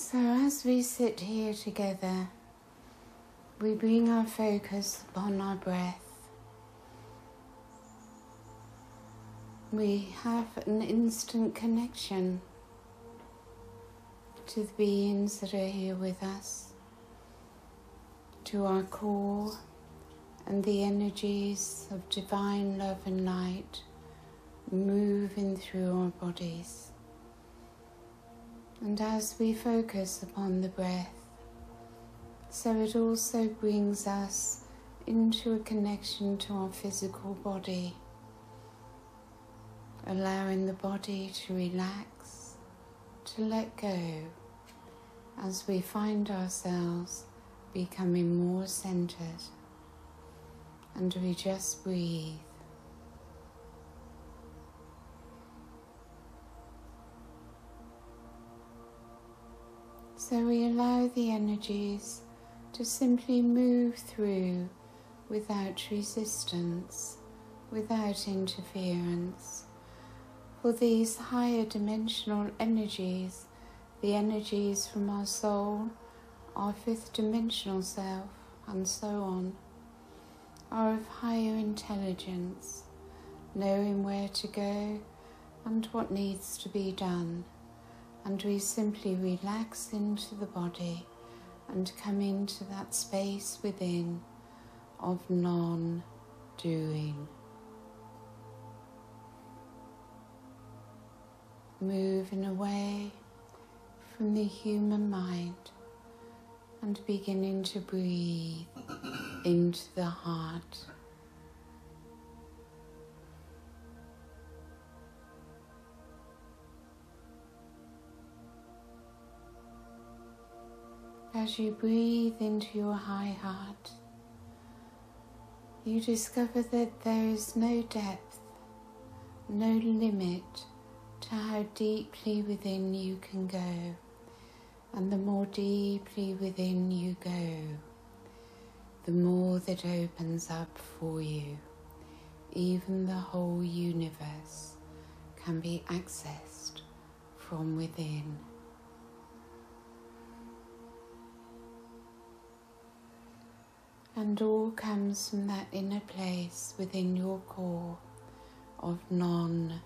So as we sit here together, we bring our focus upon our breath. We have an instant connection to the beings that are here with us, to our core and the energies of divine love and light moving through our bodies. And as we focus upon the breath, so it also brings us into a connection to our physical body, allowing the body to relax, to let go, as we find ourselves becoming more centered, and we just breathe. So we allow the energies to simply move through without resistance, without interference. For these higher dimensional energies, the energies from our soul, our fifth dimensional self, and so on, are of higher intelligence, knowing where to go and what needs to be done. And we simply relax into the body and come into that space within of non-doing. Moving away from the human mind and beginning to breathe into the heart. As you breathe into your high heart, you discover that there is no depth, no limit to how deeply within you can go. And the more deeply within you go, the more that opens up for you. Even the whole universe can be accessed from within. And all comes from that inner place within your core of non-doing.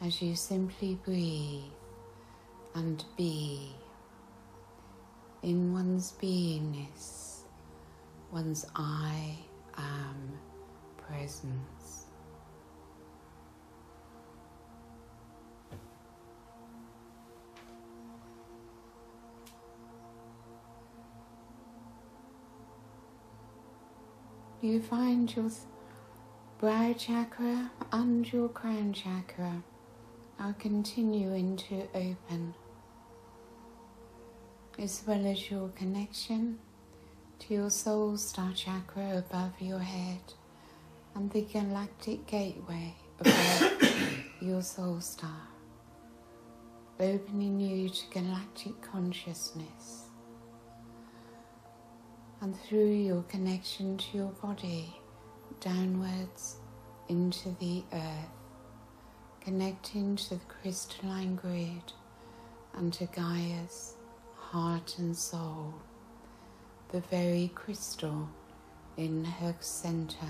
As you simply breathe and be in one's beingness, one's I am presence. You find your brow chakra and your crown chakra are continuing to open, as well as your connection to your soul star chakra above your head and the galactic gateway above your soul star, opening you to galactic consciousness. And through your connection to your body, downwards into the earth, connecting to the crystalline grid and to Gaia's heart and soul, the very crystal in her center.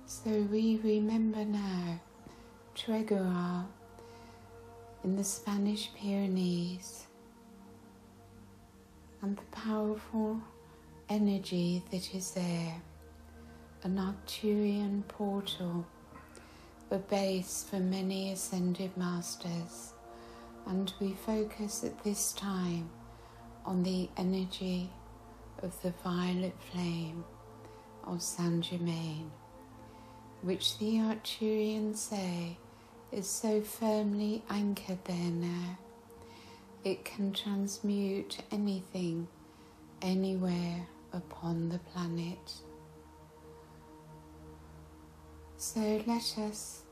So we remember now Treguarra in the Spanish Pyrenees and the powerful energy that is there, an Arcturian portal, a base for many ascended masters, and we focus at this time on the energy of the violet flame of Saint Germain, which the Arcturians say is so firmly anchored there now, it can transmute anything, anywhere upon the planet. So let us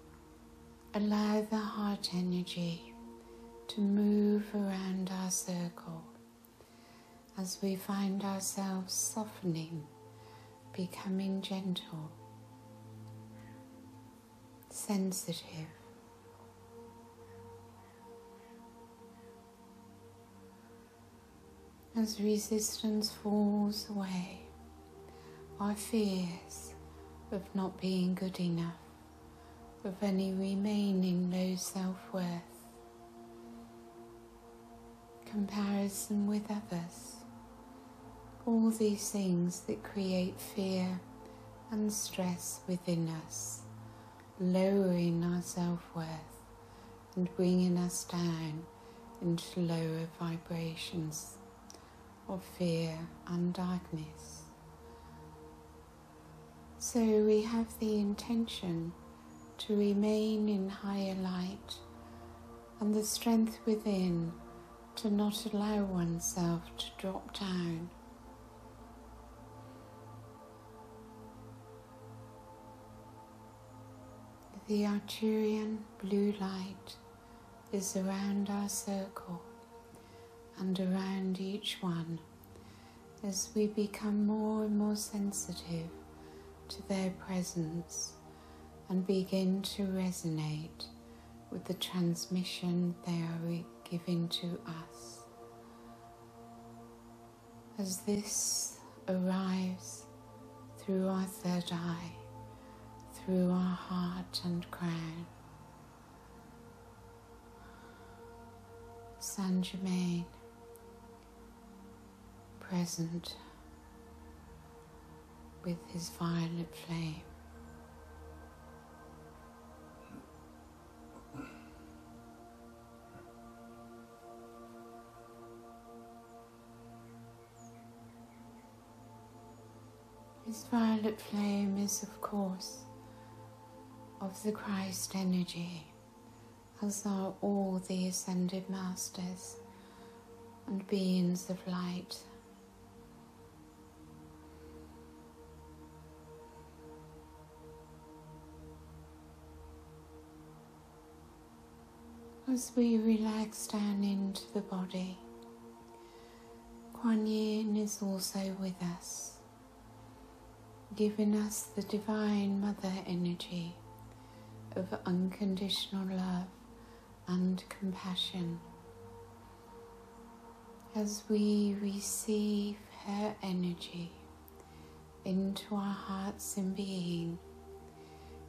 allow the heart energy to move around our circle as we find ourselves softening, becoming gentle, sensitive. As resistance falls away, our fears of not being good enough, of any remaining low self-worth, comparison with others, all these things that create fear and stress within us, lowering our self-worth and bringing us down into lower vibrations of fear and darkness. So we have the intention to remain in higher light and the strength within to not allow oneself to drop down. The Arcturian blue light is around our circle and around each one as we become more and more sensitive to their presence and begin to resonate with the transmission they are giving to us. As this arrives through our third eye, through our heart and crown, Saint Germain present with his violet flame. His violet flame is, of course, of the Christ energy, as are all the ascended masters and beings of light. As we relax down into the body, Kuan Yin is also with us, giving us the divine mother energy of unconditional love and compassion. As we receive her energy into our hearts and being,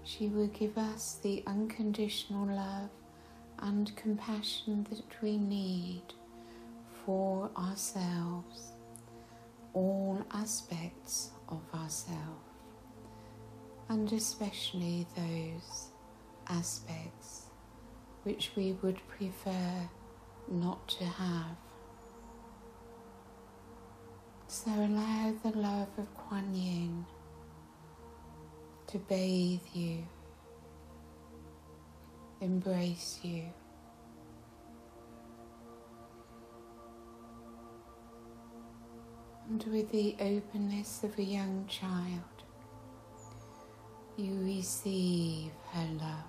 she will give us the unconditional love and compassion that we need for ourselves, all aspects of ourselves, and especially those aspects which we would prefer not to have. So allow the love of Kuan Yin to bathe you, embrace you, and with the openness of a young child, you receive her love.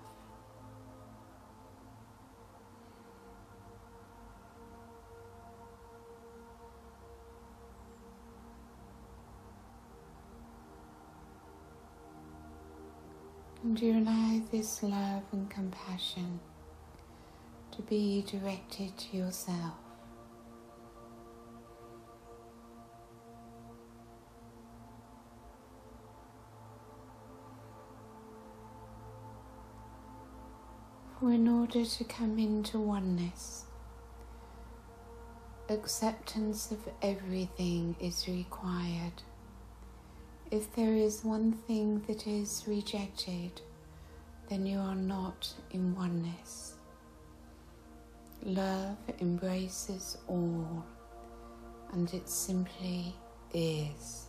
And you allow this love and compassion to be directed to yourself. For in order to come into oneness, acceptance of everything is required. If there is one thing that is rejected, then you are not in oneness. Love embraces all, and it simply is.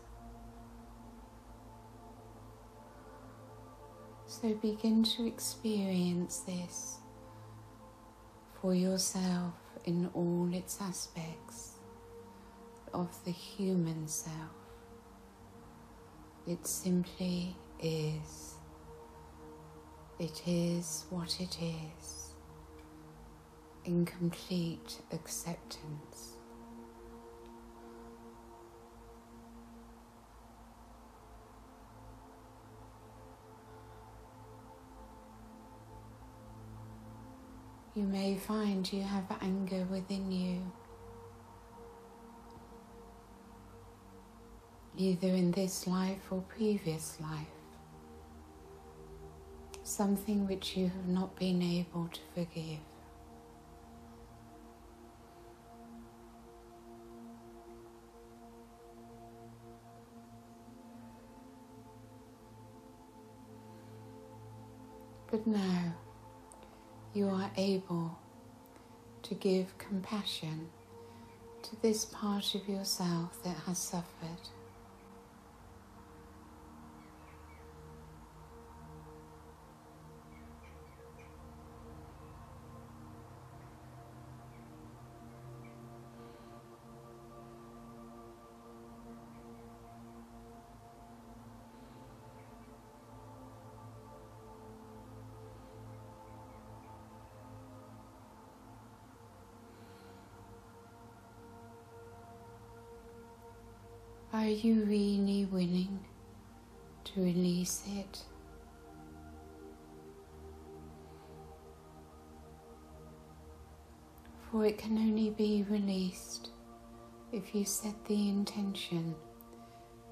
So begin to experience this for yourself in all its aspects of the human self. It simply is. It is what it is, in complete acceptance. You may find you have anger within you, either in this life or previous life, something which you have not been able to forgive. But now you are able to give compassion to this part of yourself that has suffered. Are you really willing to release it? For it can only be released if you set the intention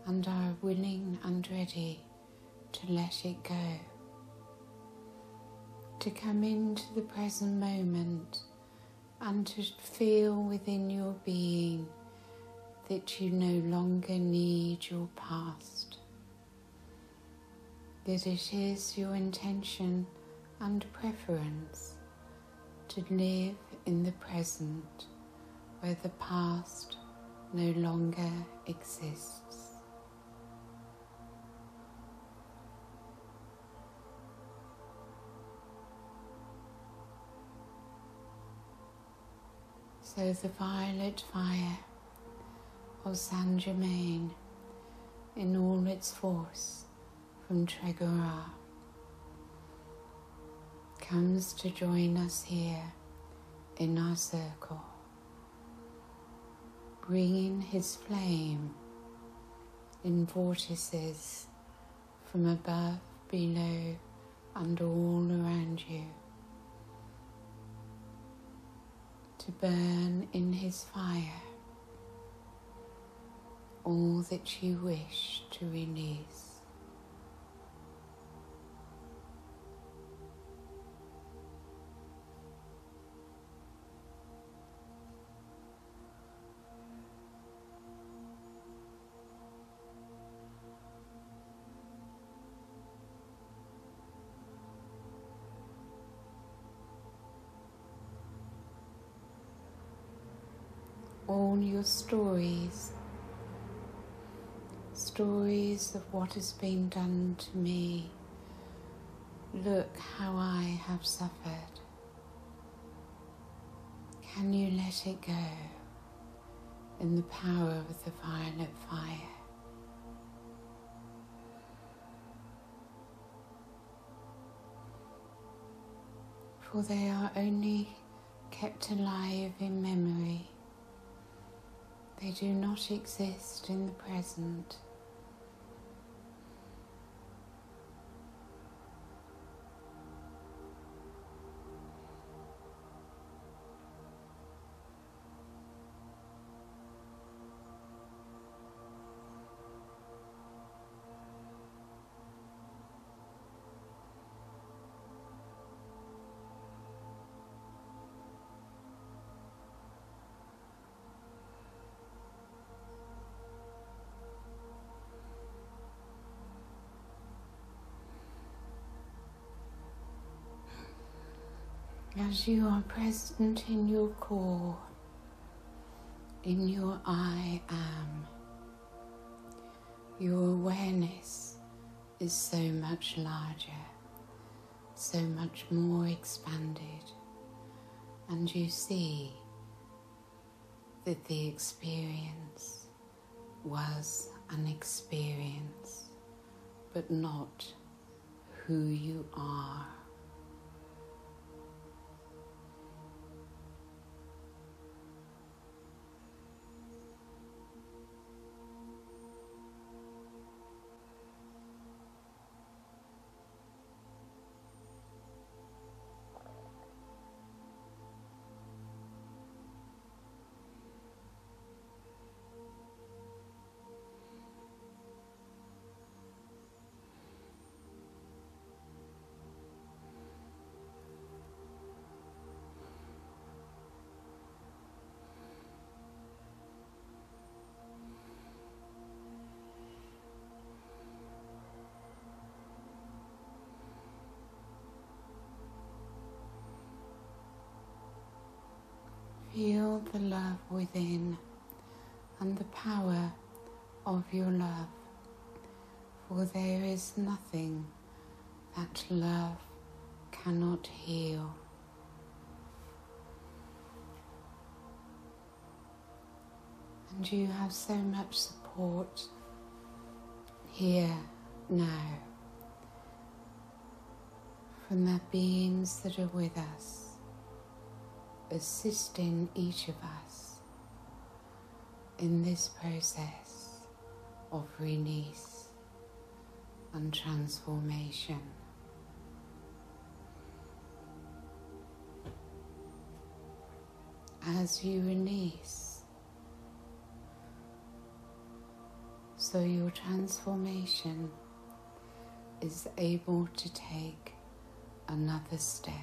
and are willing and ready to let it go. To come into the present moment and to feel within your being that you no longer need your past, that it is your intention and preference to live in the present where the past no longer exists. So the violet fire of Saint Germain in all its force from Tregora comes to join us here in our circle, bringing his flame in vortices from above, below and all around you, to burn in his fire all that you wish to release. All your stories of what has been done to me. Look how I have suffered. Can you let it go in the power of the violet fire? For they are only kept alive in memory. They do not exist in the present. As you are present in your core, in your I am, your awareness is so much larger, so much more expanded, and you see that the experience was an experience, but not who you are. feel the love within and the power of your love, for there is nothing that love cannot heal. And you have so much support here now from the beings that are with us, assisting each of us in this process of release and transformation. As you release, so your transformation is able to take another step.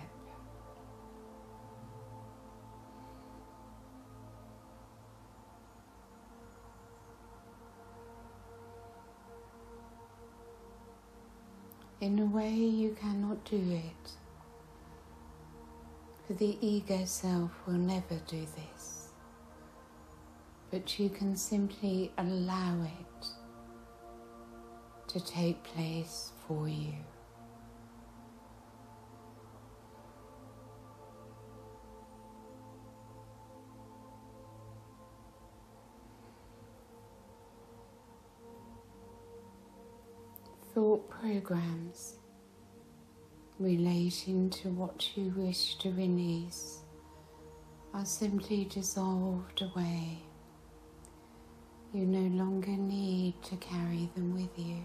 In a way you cannot do it, for the ego self will never do this, but you can simply allow it to take place for you. Thought programs relating to what you wish to release are simply dissolved away. You no longer need to carry them with you.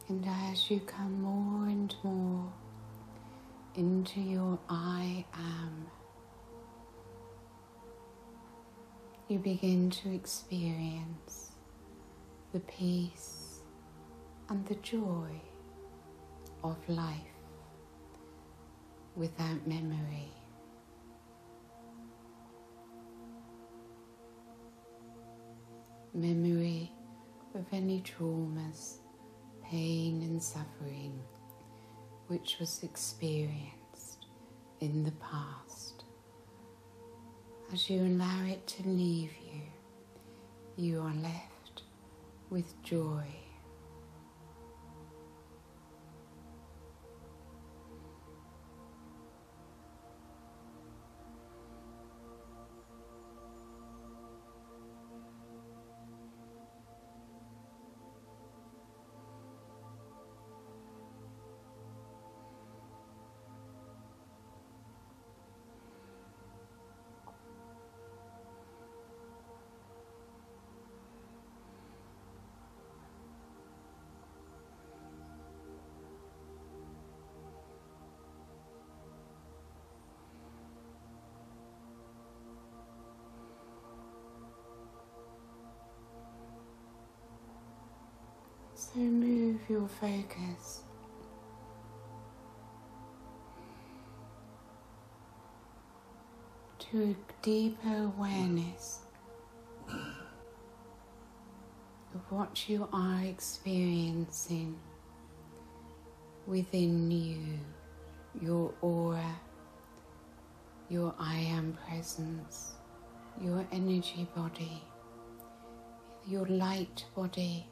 And as you come more and more into your I am, you begin to experience the peace and the joy of life without memory. Memory of any traumas, pain and suffering which was experienced in the past. As you allow it to leave you, you are left with joy. So move your focus to a deeper awareness of what you are experiencing within you, your aura, your I am presence, your energy body, your light body,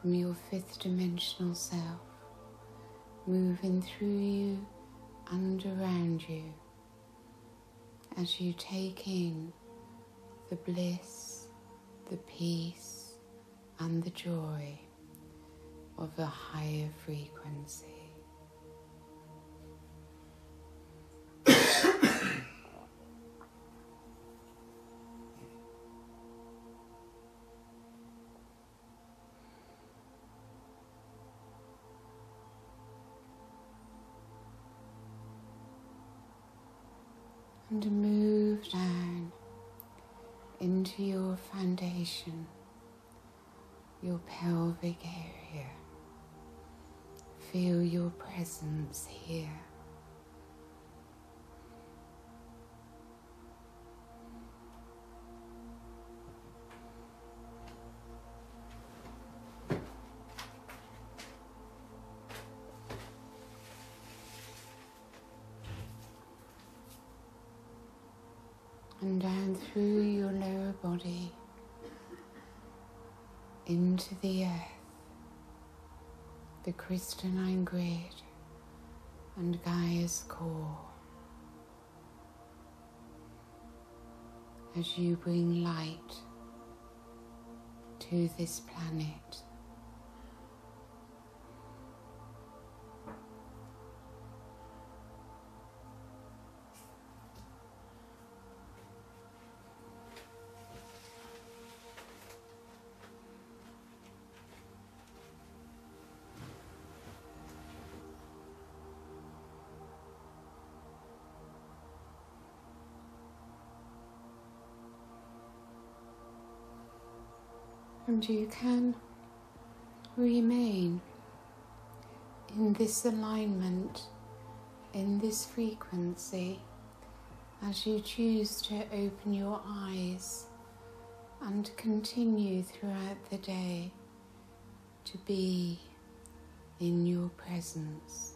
from your fifth dimensional self, moving through you and around you as you take in the bliss, the peace and the joy of a higher frequency. And move down into your foundation, your pelvic area. Feel your presence here. and down through your lower body into the earth, the crystalline grid and Gaia's core, as you bring light to this planet. And you can remain in this alignment, in this frequency, as you choose to open your eyes and continue throughout the day to be in your presence.